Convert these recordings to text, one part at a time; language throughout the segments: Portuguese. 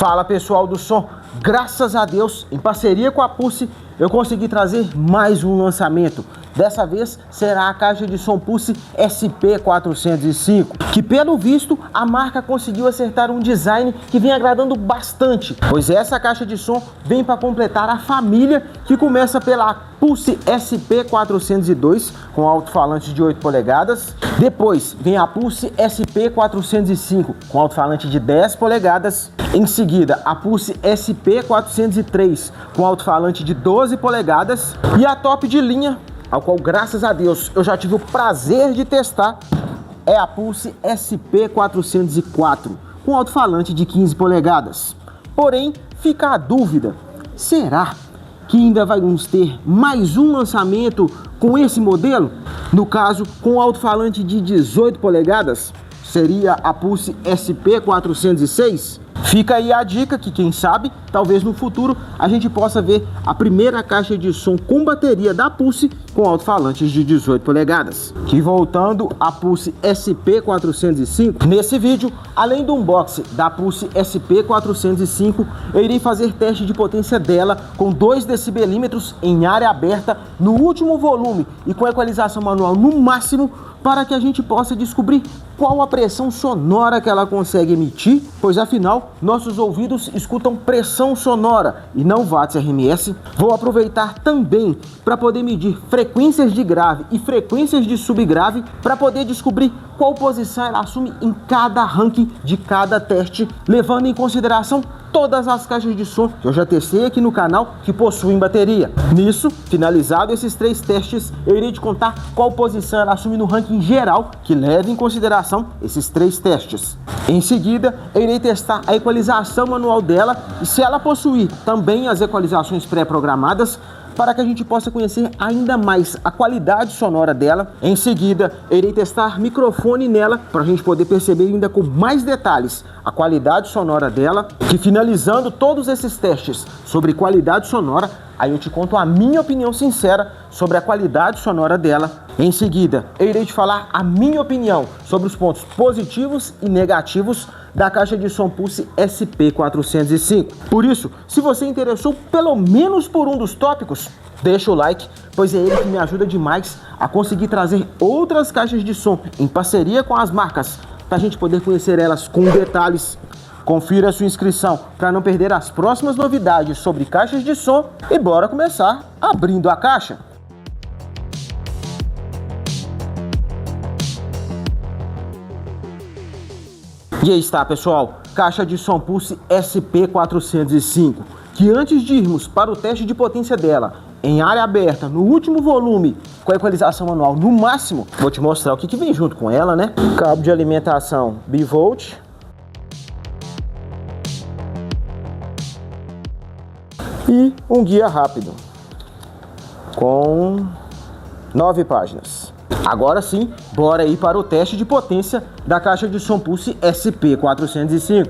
Fala pessoal do som, graças a Deus, em parceria com a Pulse, eu consegui trazer mais um lançamento. Dessa vez será a caixa de som Pulse SP405, que pelo visto a marca conseguiu acertar um design que vem agradando bastante, pois essa caixa de som vem para completar a família que começa pela Pulse SP402 com alto-falante de 8 polegadas, depois vem a Pulse SP405 com alto-falante de 10 polegadas, em seguida a Pulse SP403 com alto-falante de 12 polegadas e a top de linha, ao qual, graças a Deus, eu já tive o prazer de testar, é a Pulse SP404, com alto-falante de 15 polegadas. Porém, fica a dúvida, será que ainda vamos ter mais um lançamento com esse modelo? No caso, com alto-falante de 18 polegadas, seria a Pulse SP406? Fica aí a dica que, quem sabe, talvez no futuro a gente possa ver a primeira caixa de som com bateria da Pulse com alto-falantes de 18 polegadas. E voltando à Pulse SP405, nesse vídeo, além do unboxing da Pulse SP405, eu irei fazer teste de potência dela com 2 decibelímetros em área aberta no último volume e com equalização manual no máximo, para que a gente possa descobrir qual a pressão sonora que ela consegue emitir, pois afinal nossos ouvidos escutam pressão sonora e não watts RMS. Vou aproveitar também para poder medir frequências de grave e frequências de subgrave para poder descobrir qual posição ela assume em cada ranking de cada teste, levando em consideração todas as caixas de som que eu já testei aqui no canal que possuem bateria. Nisso, finalizado esses 3 testes, eu irei te contar qual posição ela assume no ranking geral, que leva em consideração esses 3 testes. Em seguida, eu irei testar a equalização manual dela e se ela possuir também as equalizações pré-programadas, para que a gente possa conhecer ainda mais a qualidade sonora dela. Em seguida, eu irei testar microfone nela, para a gente poder perceber ainda com mais detalhes a qualidade sonora dela. E finalizando todos esses testes sobre qualidade sonora, aí eu te conto a minha opinião sincera sobre a qualidade sonora dela. Em seguida, eu irei te falar a minha opinião sobre os pontos positivos e negativos da caixa de som Pulse SP405. Por isso, se você interessou pelo menos por um dos tópicos, deixa o like, pois é ele que me ajuda demais a conseguir trazer outras caixas de som em parceria com as marcas, para a gente poder conhecer elas com detalhes. Confira a sua inscrição para não perder as próximas novidades sobre caixas de som e bora começar abrindo a caixa. E aí está, pessoal, caixa de som Pulse SP405, que antes de irmos para o teste de potência dela, em área aberta, no último volume, com a equalização manual no máximo, vou te mostrar o que vem junto com ela, né? Cabo de alimentação bivolt, e um guia rápido, com 9 páginas. Agora sim, bora ir para o teste de potência da caixa de som Pulse SP405.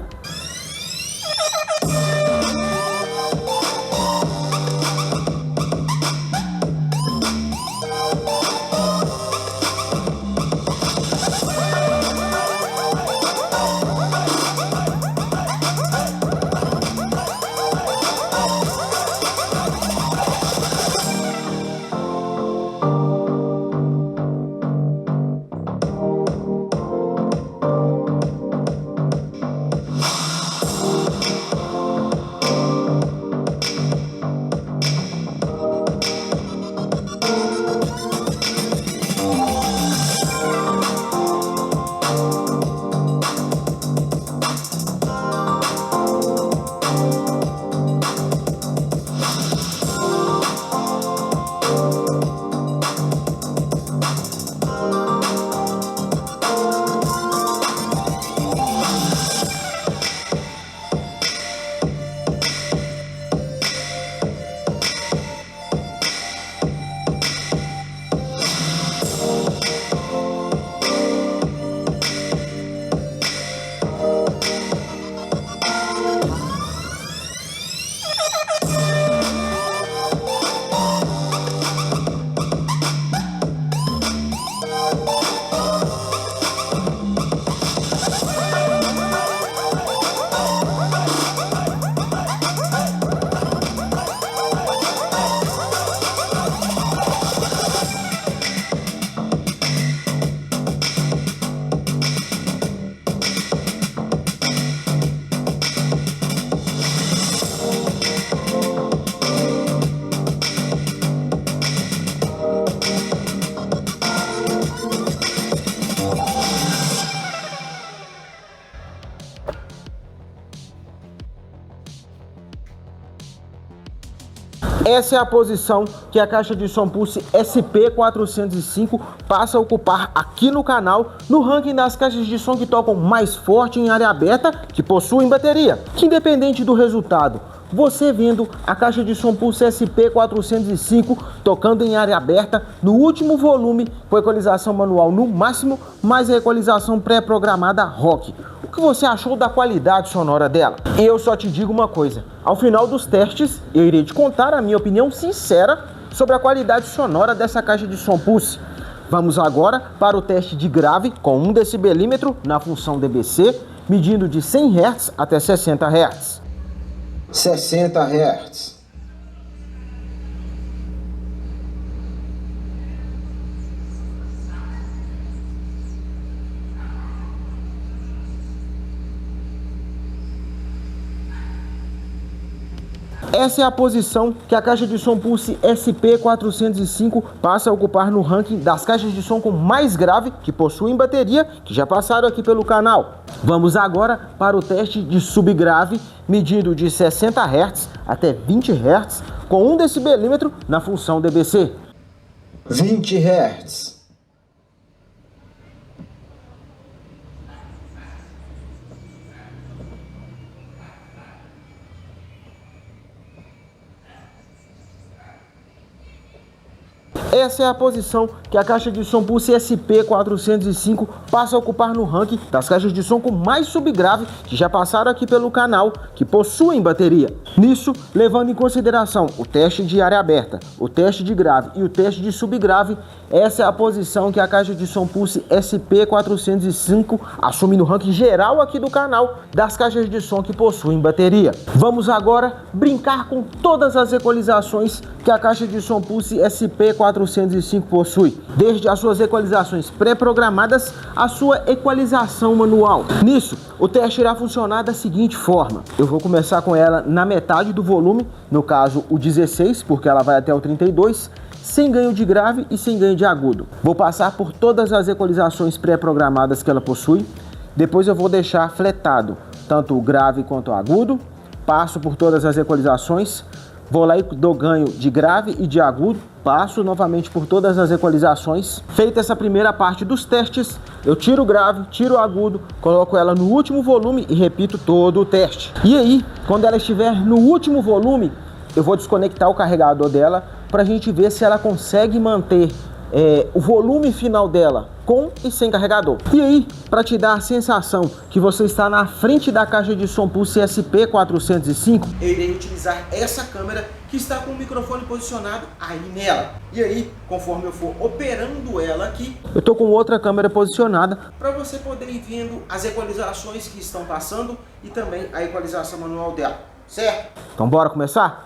Essa é a posição que a caixa de som Pulse SP405 passa a ocupar aqui no canal, no ranking das caixas de som que tocam mais forte em área aberta, que possuem bateria. Que independente do resultado, você vendo a caixa de som Pulse SP405 tocando em área aberta, no último volume, com equalização manual no máximo, mais a equalização pré-programada rock. O que você achou da qualidade sonora dela? Eu só te digo uma coisa, ao final dos testes, eu irei te contar a minha opinião sincera sobre a qualidade sonora dessa caixa de som Pulse. Vamos agora para o teste de grave com 1 decibelímetro na função DBC, medindo de 100 Hz até 60 Hz. 60 Hz. Essa é a posição que a caixa de som Pulse SP405 passa a ocupar no ranking das caixas de som com mais grave que possuem bateria, que já passaram aqui pelo canal. Vamos agora para o teste de subgrave, medindo de 60 Hz até 20 Hz, com 1 decibelímetro na função DBC. 20 Hz. Essa é a posição que a caixa de som Pulse SP405 passa a ocupar no ranking das caixas de som com mais subgrave que já passaram aqui pelo canal, que possuem bateria. Nisso, levando em consideração o teste de área aberta, o teste de grave e o teste de subgrave, essa é a posição que a caixa de som Pulse SP405 assume no ranking geral aqui do canal das caixas de som que possuem bateria. Vamos agora brincar com todas as equalizações que a caixa de som Pulse SP405 possui, desde as suas equalizações pré-programadas à sua equalização manual. Nisso, o teste irá funcionar da seguinte forma: eu vou começar com ela na metade do volume, no caso o 16, porque ela vai até o 32, sem ganho de grave e sem ganho de agudo. Vou passar por todas as equalizações pré-programadas que ela possui, depois eu vou deixar fletado tanto o grave quanto o agudo, passo por todas as equalizações, vou lá e dou ganho de grave e de agudo, passo novamente por todas as equalizações. Feita essa primeira parte dos testes, eu tiro o grave, tiro o agudo, coloco ela no último volume e repito todo o teste. E aí, quando ela estiver no último volume, eu vou desconectar o carregador dela para a gente ver se ela consegue manter o volume final dela com e sem carregador. E aí, para te dar a sensação que você está na frente da caixa de som Pulse SP405, eu irei utilizar essa câmera que está com o microfone posicionado aí nela. E aí, conforme eu for operando ela aqui, eu tô com outra câmera posicionada para você poder ir vendo as equalizações que estão passando e também a equalização manual dela, certo? Então bora começar?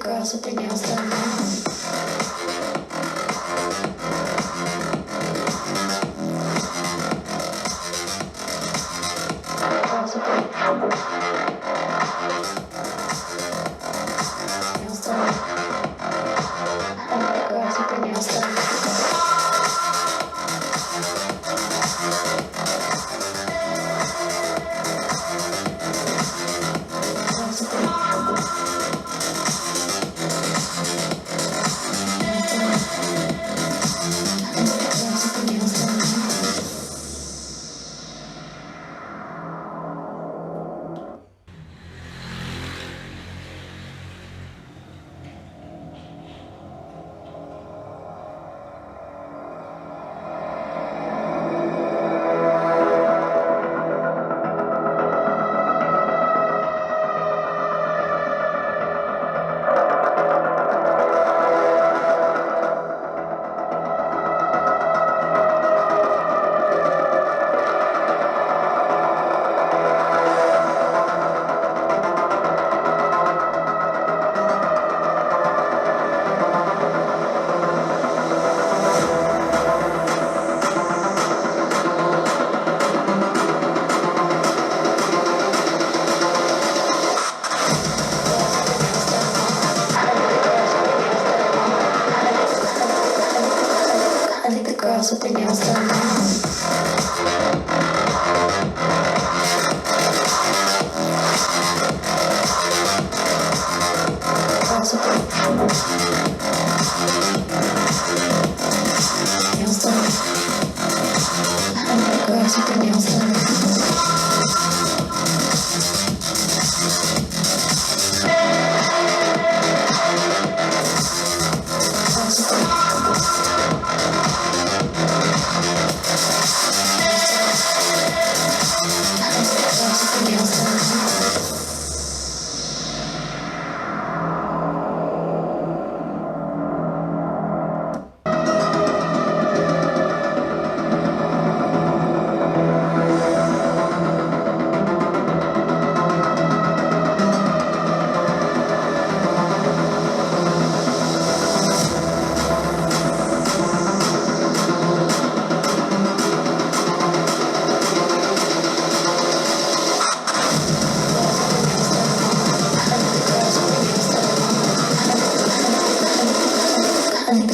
Girls with their nails done now. Girls with their nails done. I like the girls with their nails done. Girls with their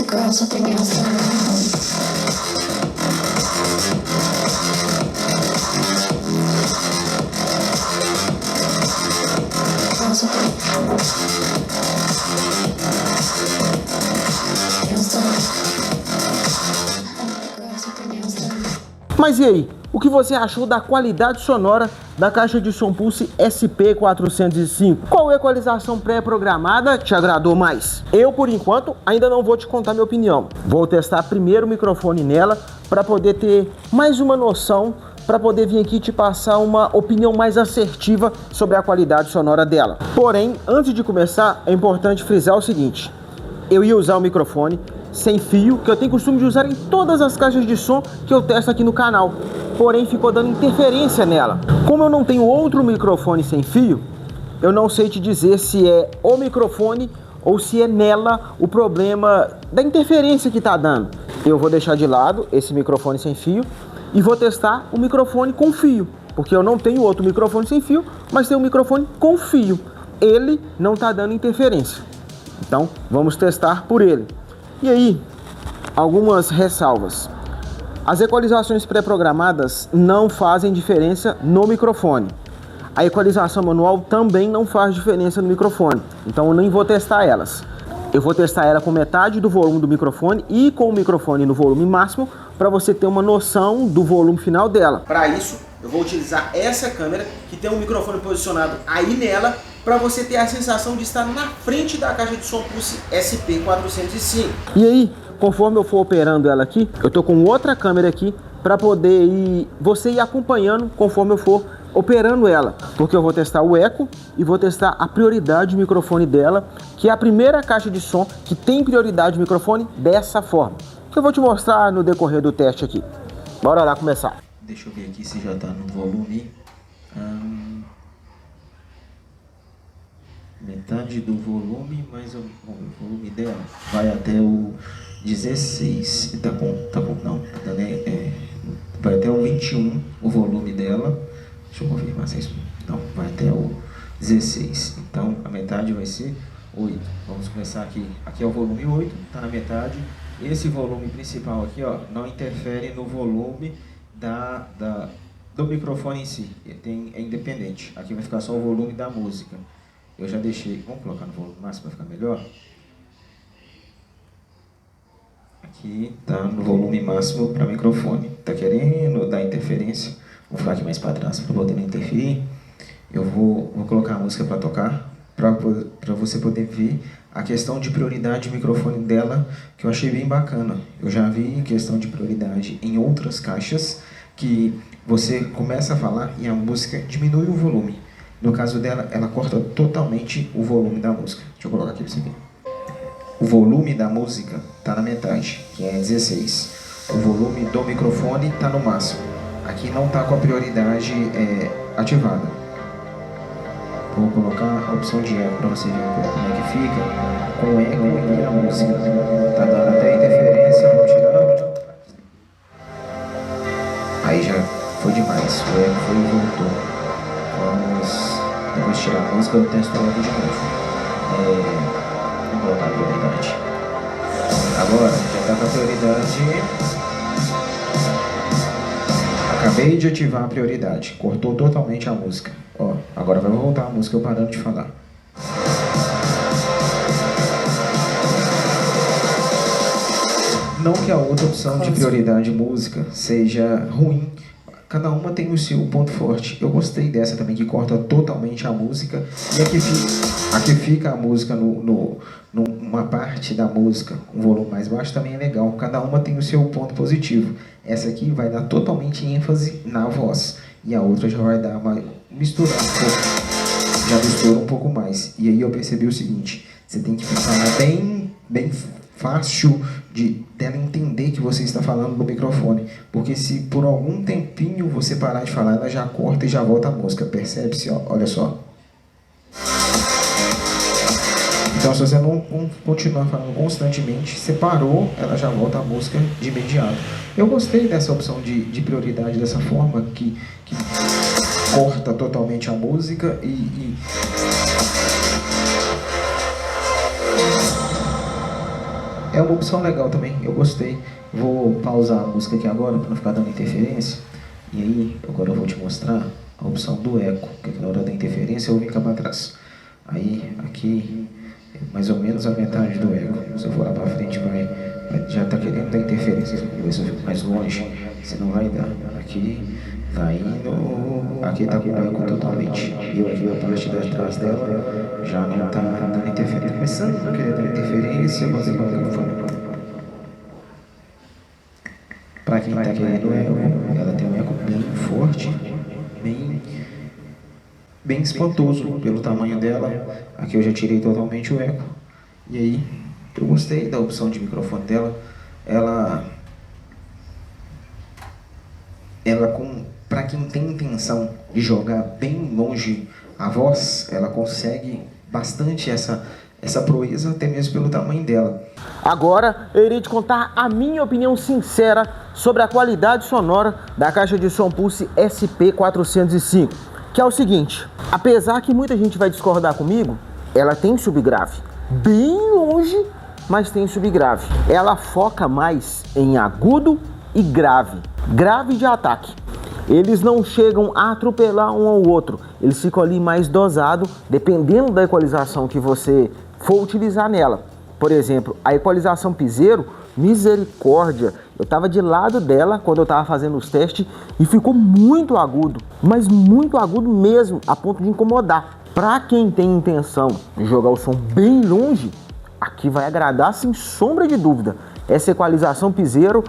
Girls with their nails done. Girls with their nails done. Girls with their nails done. Mas e aí, o que você achou da qualidade sonora da caixa de som Pulse SP405? Qual equalização pré-programada te agradou mais? Eu, por enquanto, ainda não vou te contar minha opinião. Vou testar primeiro o microfone nela para poder ter mais uma noção, para poder vir aqui te passar uma opinião mais assertiva sobre a qualidade sonora dela. Porém, antes de começar, é importante frisar o seguinte: eu ia usar o microfone sem fio, que eu tenho costume de usar em todas as caixas de som que eu testo aqui no canal. Porém, ficou dando interferência nela. Como eu não tenho outro microfone sem fio, eu não sei te dizer se é o microfone ou se é nela o problema da interferência que tá dando. Eu vou deixar de lado esse microfone sem fio e vou testar o microfone com fio, porque eu não tenho outro microfone sem fio, mas tenho um microfone com fio. Ele não tá dando interferência. Então, vamos testar por ele. E aí, algumas ressalvas. As equalizações pré-programadas não fazem diferença no microfone. A equalização manual também não faz diferença no microfone, então eu nem vou testar elas. Eu vou testar ela com metade do volume do microfone e com o microfone no volume máximo, para você ter uma noção do volume final dela. Para isso, eu vou utilizar essa câmera que tem um microfone posicionado aí nela, para você ter a sensação de estar na frente da caixa de som Pulse SP405. E aí, conforme eu for operando ela aqui, eu tô com outra câmera aqui para poder você ir acompanhando conforme eu for operando ela, porque eu vou testar o eco e vou testar a prioridade de microfone dela, que é a primeira caixa de som que tem prioridade de microfone dessa forma, que eu vou te mostrar no decorrer do teste aqui. Bora lá começar. Deixa eu ver aqui se já tá no volume. Metade do volume, mais o volume dela vai até o 16. Tá bom, não, tá, né? Vai até o 21 o volume dela. Deixa eu confirmar se é isso. Não, vai até o 16. Então a metade vai ser 8. Vamos começar aqui. Aqui é o volume 8, tá na metade. Esse volume principal aqui, ó, não interfere no volume do microfone em si. É independente. Aqui vai ficar só o volume da música. Eu já deixei, vamos colocar no volume máximo para ficar melhor. Aqui tá no volume máximo para microfone. Tá querendo dar interferência? Vou ficar aqui mais para trás para poder não interferir. Eu vou colocar a música para tocar, para você poder ver a questão de prioridade de microfone dela, que eu achei bem bacana. Eu já vi questão de prioridade em outras caixas, que você começa a falar e a música diminui o volume. No caso dela, ela corta totalmente o volume da música. Deixa eu colocar aqui para você ver. O volume da música está na metade, que é 16. O volume do microfone está no máximo. Aqui não está com a prioridade ativada. Vou colocar a opção de eco para você ver como é que fica. Com o eco e a música. Tá dando até interferência, vou tirando. Aí já foi demais. O eco foi e voltou. Depois de tirar a música, eu testo ela de novo. Vou colocar a prioridade. Agora, já está com a prioridade. Acabei de ativar a prioridade. Cortou totalmente a música. Ó, agora vai voltar a música eu parando de falar. Não que a outra opção de prioridade música seja ruim. cada uma tem o seu ponto forte. Eu gostei dessa também, que corta totalmente a música. E aqui fica a música numa parte da música, um volume mais baixo, também é legal. Cada uma tem o seu ponto positivo. Essa aqui vai dar totalmente ênfase na voz. E a outra já vai dar uma misturar um pouco. Já mistura um pouco mais. E aí eu percebi o seguinte, você tem que falar bem fácil dela entender que você está falando no microfone. Porque se por algum tempinho você parar de falar, ela já corta e já volta a música. Percebe-se? Olha só. Então, se você não continuar falando constantemente, você parou, ela já volta a música de imediato. Eu gostei dessa opção de prioridade dessa forma, que corta totalmente a música e é uma opção legal também, eu gostei. Vou pausar a música aqui agora para não ficar dando interferência. E aí, agora eu vou te mostrar a opção do eco, que na hora da interferência eu vim cá para trás. Aí, aqui, mais ou menos a metade do eco. Se eu for lá para frente, já está querendo dar interferência. Se eu fico mais longe, você não vai dar. Aqui, tá indo. Aqui está com o eco totalmente. E eu aqui, a parte de trás dela, já não está dando interferência. Começando a querer dar interferência, você vai ver o microfone. Para quem está querendo eco, ela tem um eco bem forte, bem espantoso pelo tamanho dela. Aqui eu já tirei totalmente o eco. E aí, eu gostei da opção de microfone dela. Ela para quem tem intenção de jogar bem longe a voz, ela consegue bastante essa proeza, até mesmo pelo tamanho dela. Agora eu irei te contar a minha opinião sincera sobre a qualidade sonora da caixa de som Pulse SP405, que é o seguinte: apesar que muita gente vai discordar comigo, ela tem subgrave, bem longe, mas tem subgrave. Ela foca mais em agudo e grave de ataque. Eles não chegam a atropelar um ao outro, eles ficam ali mais dosados, dependendo da equalização que você for utilizar nela. Por exemplo, a equalização piseiro, misericórdia, eu estava de lado dela quando eu estava fazendo os testes e ficou muito agudo, mas muito agudo mesmo, a ponto de incomodar. Para quem tem intenção de jogar o som bem longe, aqui vai agradar sem sombra de dúvida. Essa equalização piseiro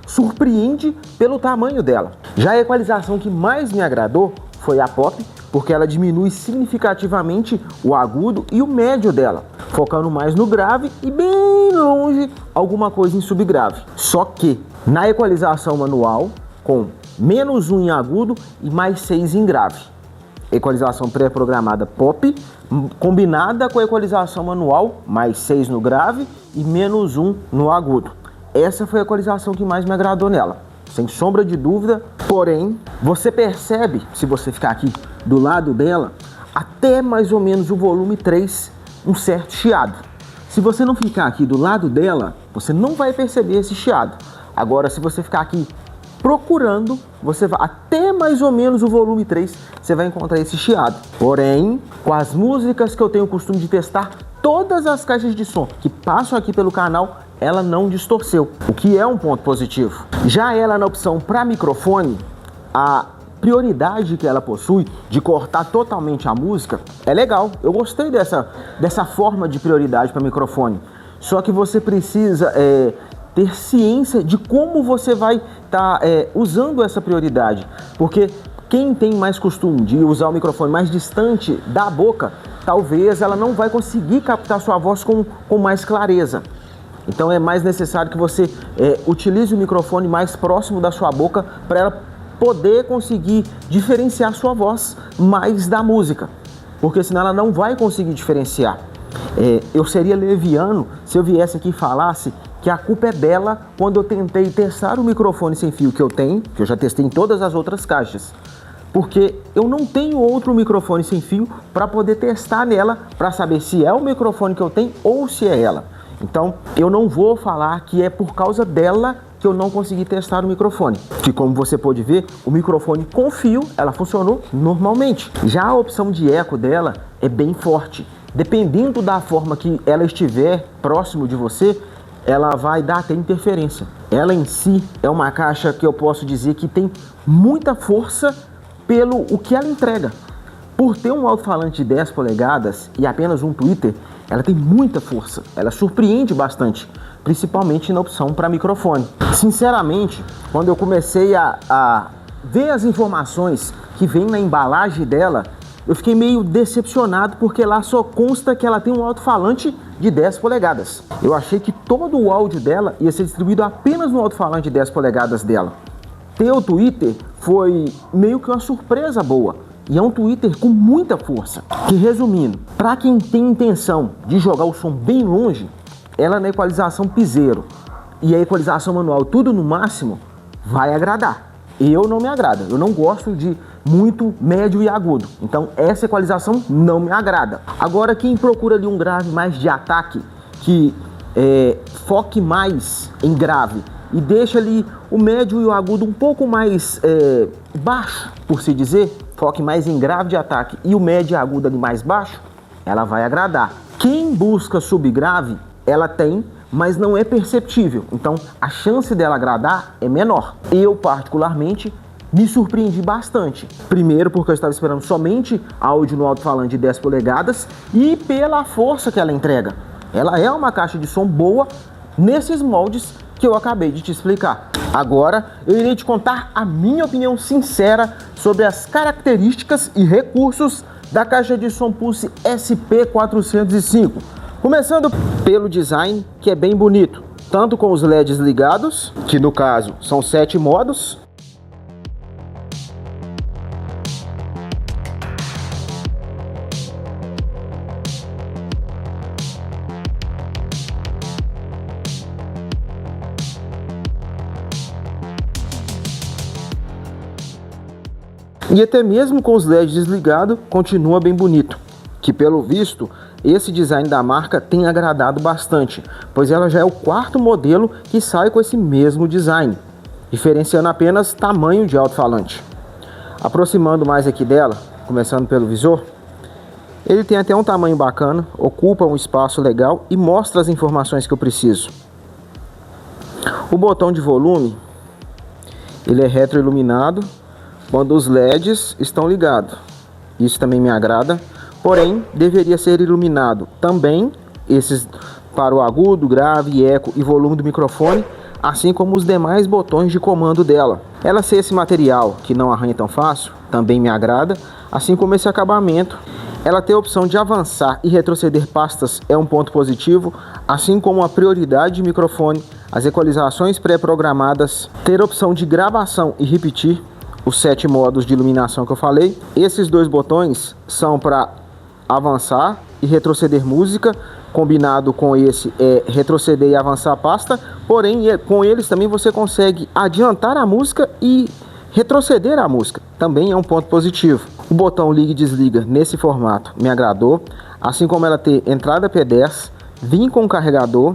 surpreende pelo tamanho dela. Já a equalização que mais me agradou foi a Pop, porque ela diminui significativamente o agudo e o médio dela, focando mais no grave e bem longe alguma coisa em subgrave. Só que na equalização manual, com -1 em agudo e mais 6 em grave. Equalização pré-programada Pop, combinada com a equalização manual, mais 6 no grave e -1 no agudo. Essa foi a equalização que mais me agradou nela, sem sombra de dúvida. Porém, você percebe, se você ficar aqui do lado dela, até mais ou menos o volume 3, um certo chiado. Se você não ficar aqui do lado dela, você não vai perceber esse chiado. Agora, se você ficar aqui procurando, você vai até mais ou menos o volume 3, você vai encontrar esse chiado. Porém, com as músicas que eu tenho o costume de testar, todas as caixas de som que passam aqui pelo canal, ela não distorceu, o que é um ponto positivo. Já ela na opção para microfone, a prioridade que ela possui de cortar totalmente a música é legal. Eu gostei dessa forma de prioridade para microfone. Só que você precisa ter ciência de como você vai estar usando essa prioridade, porque quem tem mais costume de usar o microfone mais distante da boca, talvez ela não vai conseguir captar sua voz com mais clareza. Então é mais necessário que você utilize o microfone mais próximo da sua boca para ela poder conseguir diferenciar sua voz mais da música, porque senão ela não vai conseguir diferenciar. Eu seria leviano se eu viesse aqui e falasse que a culpa é dela quando eu tentei testar o microfone sem fio que eu tenho, que eu já testei em todas as outras caixas, porque eu não tenho outro microfone sem fio para poder testar nela, para saber se é o microfone que eu tenho ou se é ela. Então eu não vou falar que é por causa dela que eu não consegui testar o microfone, que como você pode ver, o microfone com fio, ela funcionou normalmente. Já a opção de eco dela é bem forte, dependendo da forma que ela estiver próximo de você, ela vai dar até interferência. ela em si é uma caixa que eu posso dizer que tem muita força pelo o que ela entrega. Por ter um alto-falante de 10 polegadas e apenas um tweeter, ela tem muita força, ela surpreende bastante, principalmente na opção para microfone. Sinceramente, quando eu comecei a ver as informações que vem na embalagem dela, eu fiquei meio decepcionado porque lá só consta que ela tem um alto-falante de 10 polegadas. Eu achei que todo o áudio dela ia ser distribuído apenas no alto-falante de 10 polegadas dela. Ter o tweeter foi meio que uma surpresa boa. E é um tweeter com muita força. Que, resumindo, para quem tem intenção de jogar o som bem longe, ela na equalização piseiro e a equalização manual tudo no máximo, vai agradar. Eu não me agrada, eu não gosto de muito médio e agudo, então essa equalização não me agrada. Agora, quem procura ali um grave mais de ataque, que foque mais em grave e deixa ali o médio e o agudo um pouco mais baixo, por se dizer, foque mais em grave de ataque e o médio e agudo ali mais baixo, ela vai agradar. Quem busca subgrave, ela tem, mas não é perceptível, então a chance dela agradar é menor. Eu, particularmente, me surpreendi bastante. Primeiro porque eu estava esperando somente áudio no alto-falante de 10 polegadas e pela força que ela entrega. Ela é uma caixa de som boa nesses moldes que eu acabei de te explicar. Agora eu irei te contar a minha opinião sincera sobre as características e recursos da caixa de som Pulse SP405. Começando pelo design, que é bem bonito, tanto com os LEDs ligados, que no caso são 7 modos, e até mesmo com os LEDs desligados, continua bem bonito, que pelo visto esse design da marca tem agradado bastante, pois ela já é o 4º modelo que sai com esse mesmo design, diferenciando apenas tamanho de alto-falante. Aproximando mais aqui dela, começando pelo visor, ele tem até um tamanho bacana, ocupa um espaço legal e mostra as informações que eu preciso. O botão de volume, ele é retroiluminado quando os LEDs estão ligados, isso também me agrada. Porém, deveria ser iluminado também esses para o agudo, grave, eco e volume do microfone, assim como os demais botões de comando dela. Ela ser esse material que não arranha tão fácil, também me agrada, assim como esse acabamento. Ela ter a opção de avançar e retroceder pastas é um ponto positivo, assim como a prioridade de microfone, as equalizações pré-programadas, ter a opção de gravação e repetir, os 7 modos de iluminação que eu falei. Esses 2 botões são para avançar e retroceder música, combinado com esse retroceder e avançar a pasta, porém com eles também você consegue adiantar a música e retroceder a música, também é um ponto positivo. O botão liga e desliga nesse formato me agradou, assim como ela ter entrada P10, vir com carregador,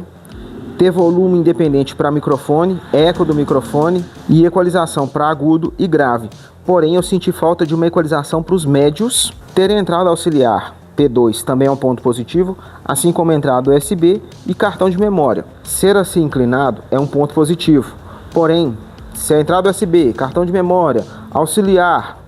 ter volume independente para microfone, eco do microfone e equalização para agudo e grave. Porém eu senti falta de uma equalização para os médios, ter entrada auxiliar P2 também é um ponto positivo, assim como entrada USB e cartão de memória. Ser assim inclinado é um ponto positivo. Porém, se a entrada USB, cartão de memória, auxiliar,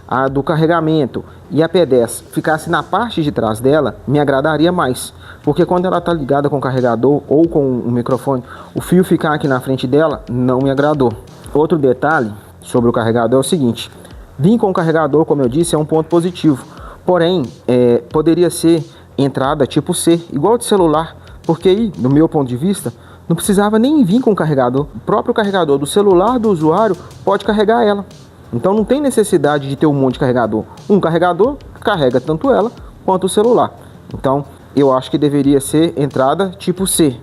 a do carregamento e a P10 ficasse na parte de trás dela, me agradaria mais. Porque quando ela está ligada com o carregador ou com o microfone, o fio ficar aqui na frente dela não me agradou. Outro detalhe sobre o carregador é o seguinte: vir com o carregador, como eu disse, é um ponto positivo. Porém, poderia ser entrada tipo C, igual de celular, porque aí, no meu ponto de vista, não precisava nem vir com o carregador. O próprio carregador do celular do usuário pode carregar ela. Então não tem necessidade de ter um monte de carregador. Um carregador carrega tanto ela quanto o celular. Então eu acho que deveria ser entrada tipo C.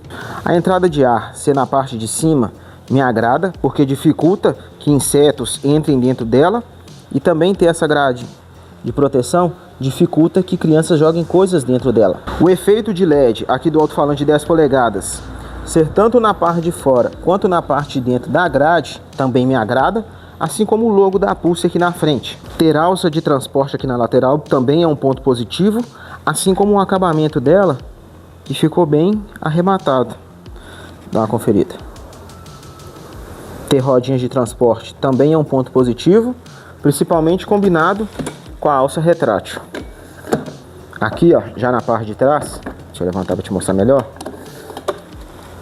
A entrada de ar ser na parte de cima me agrada, porque dificulta que insetos entrem dentro dela, e também ter essa grade de proteção dificulta que crianças joguem coisas dentro dela. O efeito de LED aqui do alto-falante de 10 polegadas ser tanto na parte de fora quanto na parte de dentro da grade também me agrada, assim como o logo da Pulse aqui na frente. Ter alça de transporte aqui na lateral também é um ponto positivo, assim como o acabamento dela, que ficou bem arrematado. Dá uma conferida. Ter rodinhas de transporte também é um ponto positivo, principalmente combinado com a alça retrátil. Aqui, ó, já na parte de trás, deixa eu levantar para te mostrar melhor.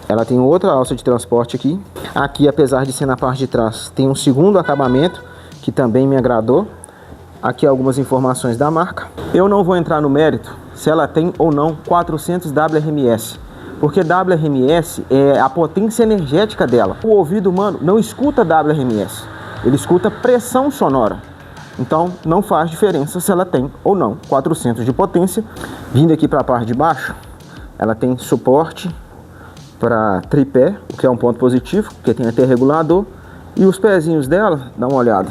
Ela tem outra alça de transporte aqui. Aqui, apesar de ser na parte de trás, tem um segundo acabamento que também me agradou. Aqui algumas informações da marca. Eu não vou entrar no mérito se ela tem ou não 400 WRMS, porque WRMS é a potência energética dela. O ouvido humano não escuta WRMS, ele escuta pressão sonora. Então não faz diferença se ela tem ou não 400 de potência. Vindo aqui para a parte de baixo, ela tem suporte para tripé, o que é um ponto positivo, porque tem até regulador. E os pezinhos dela, dá uma olhada,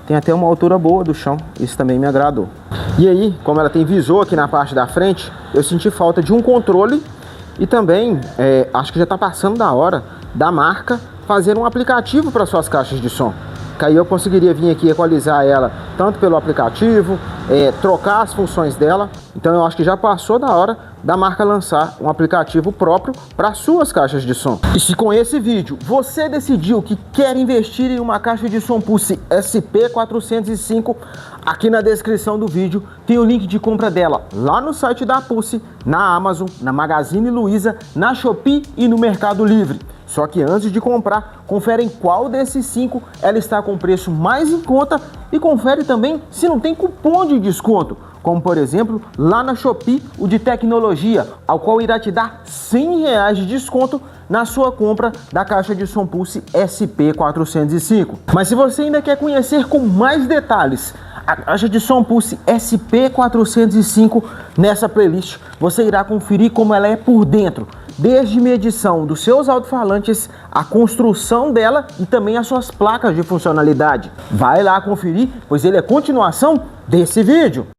tem até uma altura boa do chão, isso também me agradou. E aí, como ela tem visor aqui na parte da frente, eu senti falta de um controle. E também, acho que já está passando da hora da marca fazer um aplicativo para suas caixas de som. Que aí eu conseguiria vir aqui equalizar ela tanto pelo aplicativo, trocar as funções dela. Então eu acho que já passou da hora da marca lançar um aplicativo próprio para suas caixas de som. E se com esse vídeo você decidiu que quer investir em uma caixa de som Pulse SP405, aqui na descrição do vídeo tem o link de compra dela lá no site da Pulse, na Amazon, na Magazine Luiza, na Shopee e no Mercado Livre. Só que antes de comprar, confere em qual desses 5 ela está com preço mais em conta e confere também se não tem cupom de desconto, como por exemplo lá na Shopee o de tecnologia, ao qual irá te dar R$100 de desconto na sua compra da caixa de som Pulse SP405. Mas se você ainda quer conhecer com mais detalhes a caixa de som Pulse SP405, nessa playlist você irá conferir como ela é por dentro, desde medição dos seus alto-falantes, a construção dela e também as suas placas de funcionalidade. Vai lá conferir, pois ele é continuação desse vídeo.